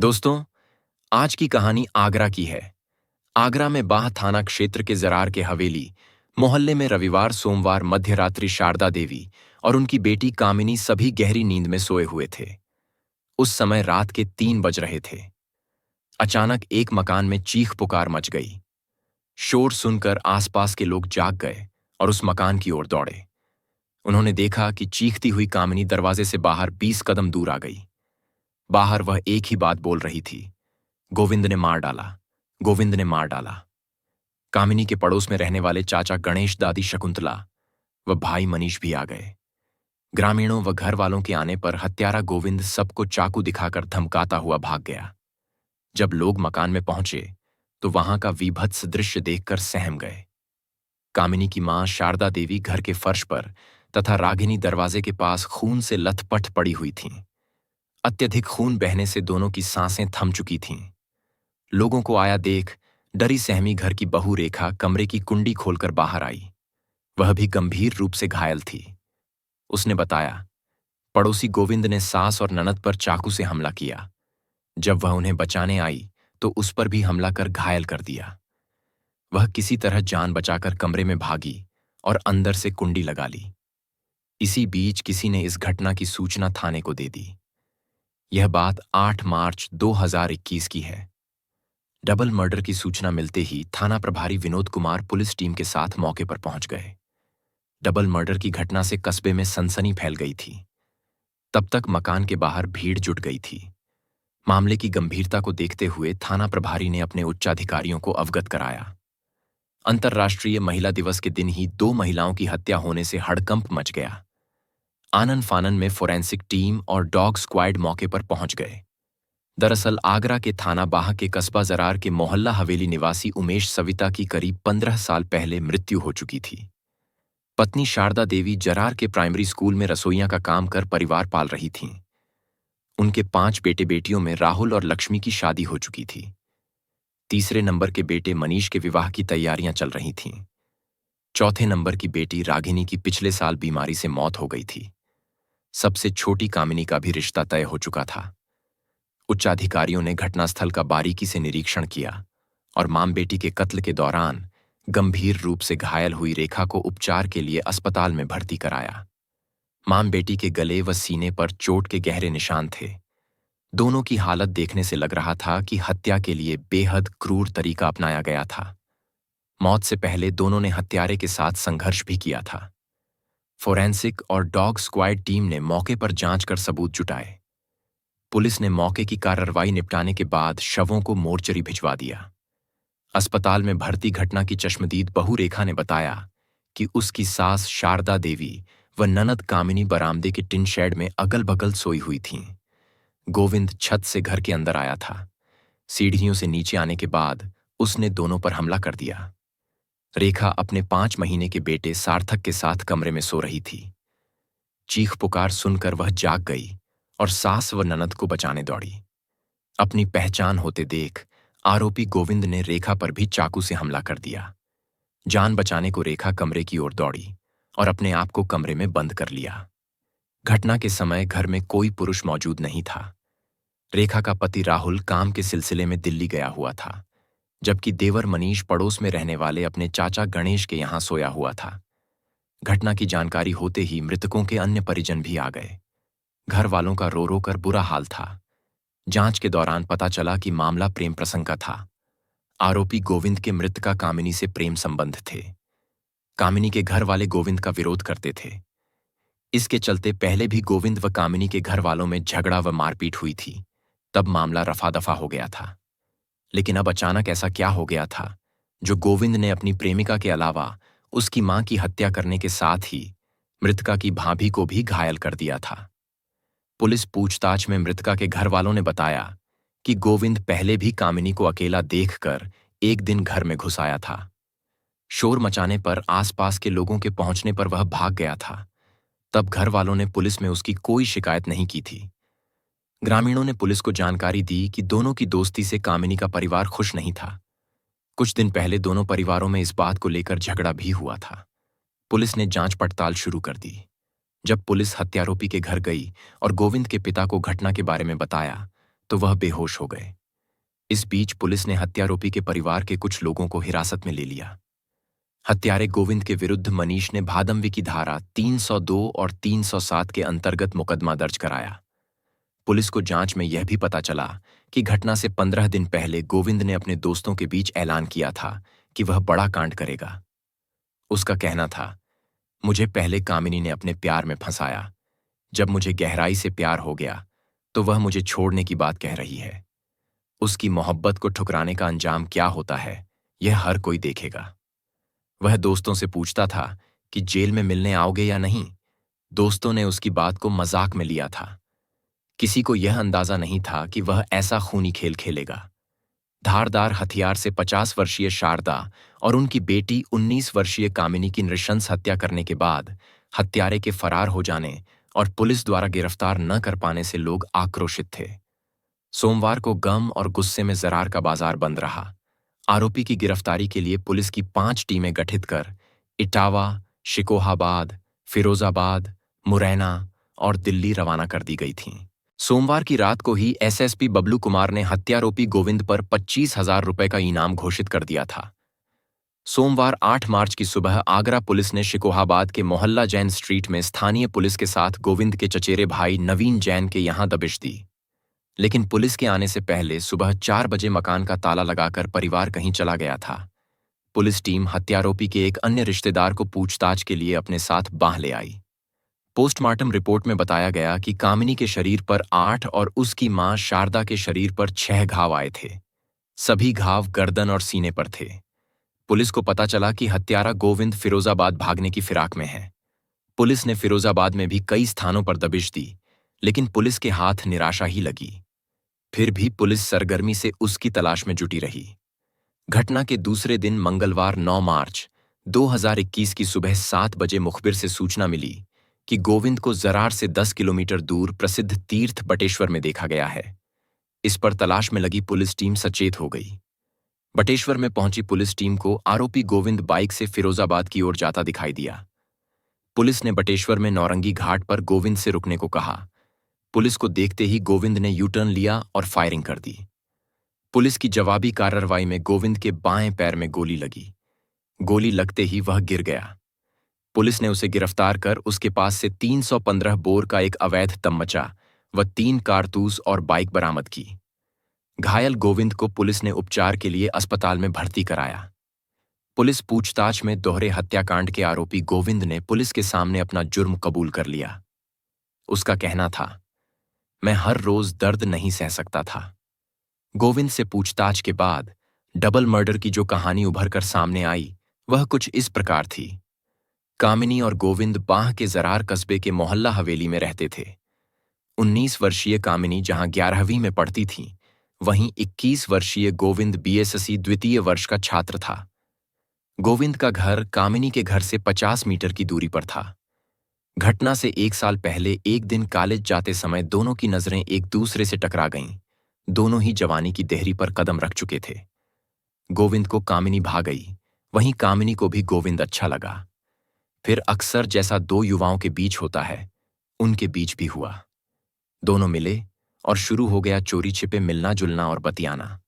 दोस्तों, आज की कहानी आगरा की है। आगरा में बाह थाना क्षेत्र के जरार के हवेली मोहल्ले में रविवार सोमवार मध्यरात्रि शारदा देवी और उनकी बेटी कामिनी सभी गहरी नींद में सोए हुए थे। उस समय रात के 3 बज रहे थे। अचानक एक मकान में चीख पुकार मच गई। शोर सुनकर आसपास के लोग जाग गए और उस मकान की ओर दौड़े। उन्होंने देखा कि चीखती हुई कामिनी दरवाजे से बाहर 20 कदम दूर आ गई। बाहर वह एक ही बात बोल रही थी, गोविंद ने मार डाला, गोविंद ने मार डाला। कामिनी के पड़ोस में रहने वाले चाचा गणेश, दादी शकुंतला व भाई मनीष भी आ गए। ग्रामीणों व घर वालों के आने पर हत्यारा गोविंद सबको चाकू दिखाकर धमकाता हुआ भाग गया। जब लोग मकान में पहुंचे तो वहां का वीभत्स दृश्य देखकर सहम गए। कामिनी की मां शारदा देवी घर के फर्श पर तथा रागिनी दरवाजे के पास खून से लथपथ पड़ी हुई थीं। अत्यधिक खून बहने से दोनों की सांसें थम चुकी थीं। लोगों को आया देख डरी सहमी घर की बहू रेखा कमरे की कुंडी खोलकर बाहर आई। वह भी गंभीर रूप से घायल थी। उसने बताया, पड़ोसी गोविंद ने सास और ननद पर चाकू से हमला किया। जब वह उन्हें बचाने आई तो उस पर भी हमला कर घायल कर दिया। वह किसी तरह जान बचाकर कमरे में भागी और अंदर से कुंडी लगा ली। इसी बीच किसी ने इस घटना की सूचना थाने को दे दी। यह बात 8 मार्च 2021 की है। डबल मर्डर की सूचना मिलते ही थाना प्रभारी विनोद कुमार पुलिस टीम के साथ मौके पर पहुंच गए। डबल मर्डर की घटना से कस्बे में सनसनी फैल गई थी। तब तक मकान के बाहर भीड़ जुट गई थी। मामले की गंभीरता को देखते हुए थाना प्रभारी ने अपने उच्चाधिकारियों को अवगत कराया। अंतर्राष्ट्रीय महिला दिवस के दिन ही 2 महिलाओं की हत्या होने से हड़कंप मच गया। आनन फानन में फोरेंसिक टीम और डॉग स्क्वाड मौके पर पहुंच गए। दरअसल आगरा के थाना बाह के कस्बा जरार के मोहल्ला हवेली निवासी उमेश सविता की करीब 15 साल पहले मृत्यु हो चुकी थी। पत्नी शारदा देवी जरार के प्राइमरी स्कूल में रसोइयां का काम कर परिवार पाल रही थीं। उनके 5 बेटे बेटियों में राहुल और लक्ष्मी की शादी हो चुकी थी। तीसरे नंबर के बेटे मनीष के विवाह की तैयारियां चल रही थीं। चौथे नंबर की बेटी रागिनी की पिछले साल बीमारी से मौत हो गई थी। सबसे छोटी कामिनी का भी रिश्ता तय हो चुका था। उच्चाधिकारियों ने घटनास्थल का बारीकी से निरीक्षण किया और मां बेटी के कत्ल के दौरान गंभीर रूप से घायल हुई रेखा को उपचार के लिए अस्पताल में भर्ती कराया। मां बेटी के गले व सीने पर चोट के गहरे निशान थे। दोनों की हालत देखने से लग रहा था कि हत्या के लिए बेहद क्रूर तरीका अपनाया गया था। मौत से पहले दोनों ने हत्यारे के साथ संघर्ष भी किया था। फोरेंसिक और डॉग स्क्वाड टीम ने मौके पर जांच कर सबूत जुटाए। पुलिस ने मौके की कार्रवाई निपटाने के बाद शवों को मोर्चरी भिजवा दिया। अस्पताल में भर्ती घटना की चश्मदीद बहू रेखा ने बताया कि उसकी सास शारदा देवी व ननद कामिनी बरामदे के टिन शेड में अगल बगल सोई हुई थीं। गोविंद छत से घर के अंदर आया था। सीढ़ियों से नीचे आने के बाद उसने दोनों पर हमला कर दिया। रेखा अपने 5 महीने के बेटे सार्थक के साथ कमरे में सो रही थी। चीख पुकार सुनकर वह जाग गई और सास व ननद को बचाने दौड़ी। अपनी पहचान होते देख आरोपी गोविंद ने रेखा पर भी चाकू से हमला कर दिया। जान बचाने को रेखा कमरे की ओर दौड़ी और अपने आप को कमरे में बंद कर लिया। घटना के समय घर में कोई पुरुष मौजूद नहीं था। रेखा का पति राहुल काम के सिलसिले में दिल्ली गया हुआ था, जबकि देवर मनीष पड़ोस में रहने वाले अपने चाचा गणेश के यहां सोया हुआ था। घटना की जानकारी होते ही मृतकों के अन्य परिजन भी आ गए। घर वालों का रो रो कर बुरा हाल था। जांच के दौरान पता चला कि मामला प्रेम प्रसंग का था। आरोपी गोविंद के मृतका कामिनी से प्रेम संबंध थे। कामिनी के घर वाले गोविंद का विरोध करते थे। इसके चलते पहले भी गोविंद व कामिनी के घर वालों में झगड़ा व मारपीट हुई थी। तब मामला रफा दफा हो गया था। लेकिन अब अचानक ऐसा क्या हो गया था जो गोविंद ने अपनी प्रेमिका के अलावा उसकी मां की हत्या करने के साथ ही मृतका की भाभी को भी घायल कर दिया था। पुलिस पूछताछ में मृतका के घर वालों ने बताया कि गोविंद पहले भी कामिनी को अकेला देखकर एक दिन घर में घुस आया था। शोर मचाने पर आसपास के लोगों के पहुंचने पर वह भाग गया था। तब घर वालों ने पुलिस में उसकी कोई शिकायत नहीं की थी। ग्रामीणों ने पुलिस को जानकारी दी कि दोनों की दोस्ती से कामिनी का परिवार खुश नहीं था। कुछ दिन पहले दोनों परिवारों में इस बात को लेकर झगड़ा भी हुआ था। पुलिस ने जांच पड़ताल शुरू कर दी। जब पुलिस हत्यारोपी के घर गई और गोविंद के पिता को घटना के बारे में बताया तो वह बेहोश हो गए। इस बीच पुलिस ने हत्यारोपी के परिवार के कुछ लोगों को हिरासत में ले लिया। हत्यारे गोविंद के विरुद्ध मनीष ने भादमवी की धारा 302 और 307 के अंतर्गत मुकदमा दर्ज कराया। पुलिस को जांच में यह भी पता चला कि घटना से 15 दिन पहले गोविंद ने अपने दोस्तों के बीच ऐलान किया था कि वह बड़ा कांड करेगा। उसका कहना था, मुझे पहले कामिनी ने अपने प्यार में फंसाया। जब मुझे गहराई से प्यार हो गया तो वह मुझे छोड़ने की बात कह रही है। उसकी मोहब्बत को ठुकराने का अंजाम क्या होता है यह हर कोई देखेगा। वह दोस्तों से पूछता था कि जेल में मिलने आओगे या नहीं। दोस्तों ने उसकी बात को मजाक में लिया था। किसी को यह अंदाजा नहीं था कि वह ऐसा खूनी खेल खेलेगा। धारदार हथियार से 50 वर्षीय शारदा और उनकी बेटी 19 वर्षीय कामिनी की नृशंस हत्या करने के बाद हत्यारे के फरार हो जाने और पुलिस द्वारा गिरफ्तार न कर पाने से लोग आक्रोशित थे। सोमवार को गम और गुस्से में जरार का बाजार बंद रहा। आरोपी की गिरफ्तारी के लिए पुलिस की 5 टीमें गठित कर इटावा, शिकोहाबाद, फिरोजाबाद, मुरैना और दिल्ली रवाना कर दी गई थीं। सोमवार की रात को ही एसएसपी बबलू कुमार ने हत्यारोपी गोविंद पर 25,000 रुपए का इनाम घोषित कर दिया था। सोमवार 8 मार्च की सुबह आगरा पुलिस ने शिकोहाबाद के मोहल्ला जैन स्ट्रीट में स्थानीय पुलिस के साथ गोविंद के चचेरे भाई नवीन जैन के यहां दबिश दी। लेकिन पुलिस के आने से पहले सुबह 4 बजे मकान का ताला लगाकर परिवार कहीं चला गया था। पुलिस टीम हत्यारोपी के एक अन्य रिश्तेदार को पूछताछ के लिए अपने साथ बांह ले आई। पोस्टमार्टम रिपोर्ट में बताया गया कि कामिनी के शरीर पर 8 और उसकी मां शारदा के शरीर पर 6 घाव आए थे। सभी घाव गर्दन और सीने पर थे। पुलिस को पता चला कि हत्यारा गोविंद फिरोजाबाद भागने की फिराक में है। पुलिस ने फिरोजाबाद में भी कई स्थानों पर दबिश दी, लेकिन पुलिस के हाथ निराशा ही लगी। फिर भी पुलिस सरगर्मी से उसकी तलाश में जुटी रही। घटना के दूसरे दिन मंगलवार 9 मार्च 2021 की सुबह 7 बजे मुखबिर से सूचना मिली कि गोविंद को जरार से 10 किलोमीटर दूर प्रसिद्ध तीर्थ बटेश्वर में देखा गया है। इस पर तलाश में लगी पुलिस टीम सचेत हो गई। बटेश्वर में पहुंची पुलिस टीम को आरोपी गोविंद बाइक से फिरोजाबाद की ओर जाता दिखाई दिया। पुलिस ने बटेश्वर में नौरंगी घाट पर गोविंद से रुकने को कहा। पुलिस को देखते ही गोविंद ने यू टर्न लिया और फायरिंग कर दी। पुलिस की जवाबी कार्रवाई में गोविंद के बाएं पैर में गोली लगी। गोली लगते ही वह गिर गया। पुलिस ने उसे गिरफ्तार कर उसके पास से 315 बोर का एक अवैध तमंचा व 3 कारतूस और बाइक बरामद की। घायल गोविंद को पुलिस ने उपचार के लिए अस्पताल में भर्ती कराया। पुलिस पूछताछ में दोहरे हत्याकांड के आरोपी गोविंद ने पुलिस के सामने अपना जुर्म कबूल कर लिया। उसका कहना था, मैं हर रोज दर्द नहीं सह सकता था। गोविंद से पूछताछ के बाद डबल मर्डर की जो कहानी उभर कर सामने आई वह कुछ इस प्रकार थी। कामिनी और गोविंद बाह के जरार कस्बे के मोहल्ला हवेली में रहते थे। 19 वर्षीय कामिनी जहां 11वीं में पढ़ती थी, वहीं 21 वर्षीय गोविंद बीएससी द्वितीय वर्ष का छात्र था। गोविंद का घर कामिनी के घर से 50 मीटर की दूरी पर था। घटना से 1 साल पहले एक दिन कॉलेज जाते समय दोनों की नजरें एक दूसरे से टकरा गईं। दोनों ही जवानी की देहरी पर कदम रख चुके थे। गोविंद को कामिनी भा गई, वहीं कामिनी को भी गोविंद अच्छा लगा। फिर अक्सर जैसा 2 युवाओं के बीच होता है, उनके बीच भी हुआ। दोनों मिले और शुरू हो गया चोरी छिपे मिलना जुलना और बतियाना।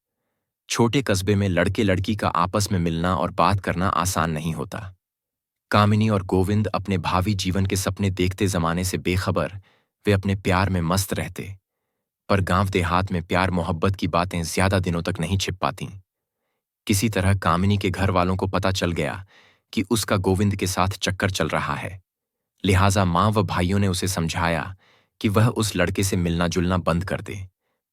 छोटे कस्बे में लड़के लड़की का आपस में मिलना और बात करना आसान नहीं होता। कामिनी और गोविंद अपने भावी जीवन के सपने देखते जमाने से बेखबर वे अपने प्यार में मस्त रहते। पर गांव देहात में प्यार मोहब्बत की बातें ज्यादा दिनों तक नहीं छिप पाती। किसी तरह कामिनी के घर वालों को पता चल गया कि उसका गोविंद के साथ चक्कर चल रहा है। लिहाजा मां व भाइयों ने उसे समझाया कि वह उस लड़के से मिलना जुलना बंद कर दे।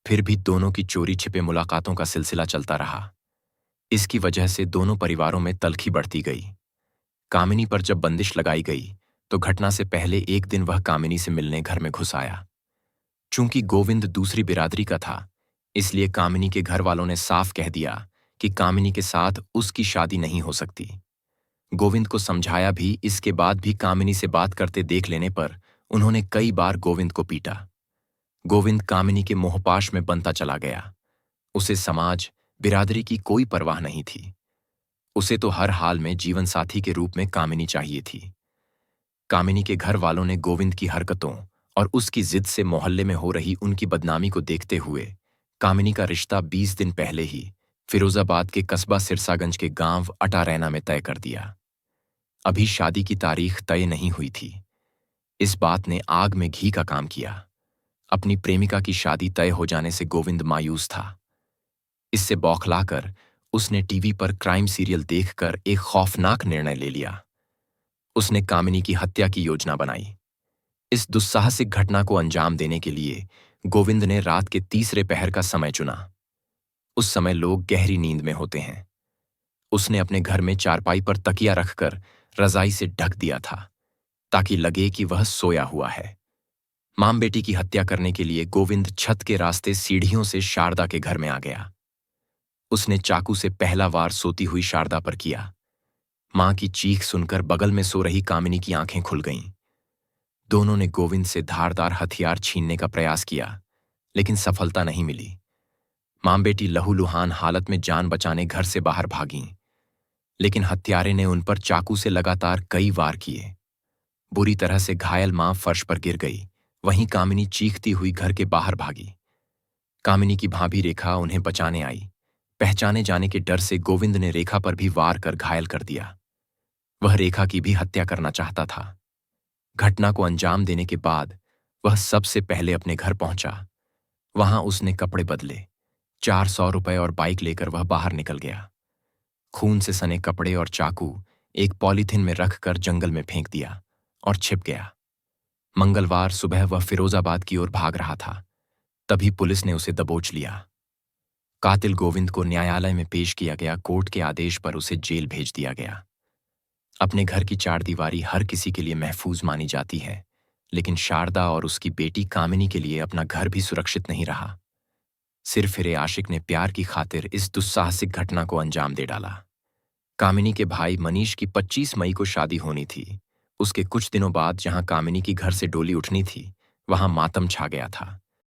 फिर भी दोनों की चोरी छिपे मुलाकातों का सिलसिला चलता रहा। इसकी वजह से दोनों परिवारों में तल्खी बढ़ती गई। कामिनी पर जब बंदिश लगाई गई तो घटना से पहले एक दिन वह कामिनी से मिलने घर में घुस आया। चूंकि गोविंद दूसरी बिरादरी का था, इसलिए कामिनी के घर वालों ने साफ कह दिया कि कामिनी के साथ उसकी शादी नहीं हो सकती। गोविंद को समझाया भी, इसके बाद भी कामिनी से बात करते देख लेने पर उन्होंने कई बार गोविंद को पीटा। गोविंद कामिनी के मोहपाश में बनता चला गया। उसे समाज, बिरादरी की कोई परवाह नहीं थी। उसे तो हर हाल में जीवन साथी के रूप में कामिनी चाहिए थी। कामिनी के घर वालों ने गोविंद की हरकतों और उसकी जिद से मोहल्ले में हो रही उनकी बदनामी को देखते हुए कामिनी का रिश्ता 20 दिन पहले ही फिरोजाबाद के कस्बा सिरसागंज के गांव अटारैना में तय कर दिया। अभी शादी की तारीख तय नहीं हुई थी। इस बात ने आग में घी का काम किया। अपनी प्रेमिका की शादी तय हो जाने से गोविंद मायूस था। इससे बौखलाकर उसने टीवी पर क्राइम सीरियल देखकर एक खौफनाक निर्णय ले लिया। उसने कामिनी की हत्या की योजना बनाई। इस दुस्साहसिक घटना को अंजाम देने के लिए गोविंद ने रात के तीसरे पहर का समय चुना। उस समय लोग गहरी नींद में होते हैं। उसने अपने घर में चारपाई पर तकिया रखकर रजाई से ढक दिया था ताकि लगे कि वह सोया हुआ है। माम बेटी की हत्या करने के लिए गोविंद छत के रास्ते सीढ़ियों से शारदा के घर में आ गया। उसने चाकू से पहला वार सोती हुई शारदा पर किया। मां की चीख सुनकर बगल में सो रही कामिनी की आंखें खुल गईं। दोनों ने गोविंद से धारदार हथियार छीनने का प्रयास किया, लेकिन सफलता नहीं मिली। मां बेटी लहूलुहान हालत में जान बचाने घर से बाहर भागीं, लेकिन हत्यारे ने उन पर चाकू से लगातार कई वार किए। बुरी तरह से घायल मां फर्श पर गिर गई। वहीं कामिनी चीखती हुई घर के बाहर भागी। कामिनी की भाभी रेखा उन्हें बचाने आई। पहचाने जाने के डर से गोविंद ने रेखा पर भी वार कर घायल कर दिया। वह रेखा की भी हत्या करना चाहता था। घटना को अंजाम देने के बाद वह सबसे पहले अपने घर पहुंचा। वहां उसने कपड़े बदले, 400 रुपए और बाइक लेकर वह बाहर निकल गया। खून से सने कपड़े और चाकू एक पॉलीथिन में रखकर जंगल में फेंक दिया और छिप गया। मंगलवार सुबह वह फिरोजाबाद की ओर भाग रहा था। तभी पुलिस ने उसे दबोच लिया। कातिल गोविंद को न्यायालय में पेश किया गया। कोर्ट के आदेश पर उसे जेल भेज दिया गया। अपने घर की चारदीवारी हर किसी के लिए महफूज मानी जाती है, लेकिन शारदा और उसकी बेटी कामिनी के लिए अपना घर भी सुरक्षित नहीं रहा। सिरफिरे आशिक ने प्यार की खातिर इस दुस्साहसिक घटना को अंजाम दे डाला। कामिनी के भाई मनीष की 25 मई को शादी होनी थी। उसके कुछ दिनों बाद जहां कामिनी की घर से डोली उठनी थी, वहां मातम छा गया था।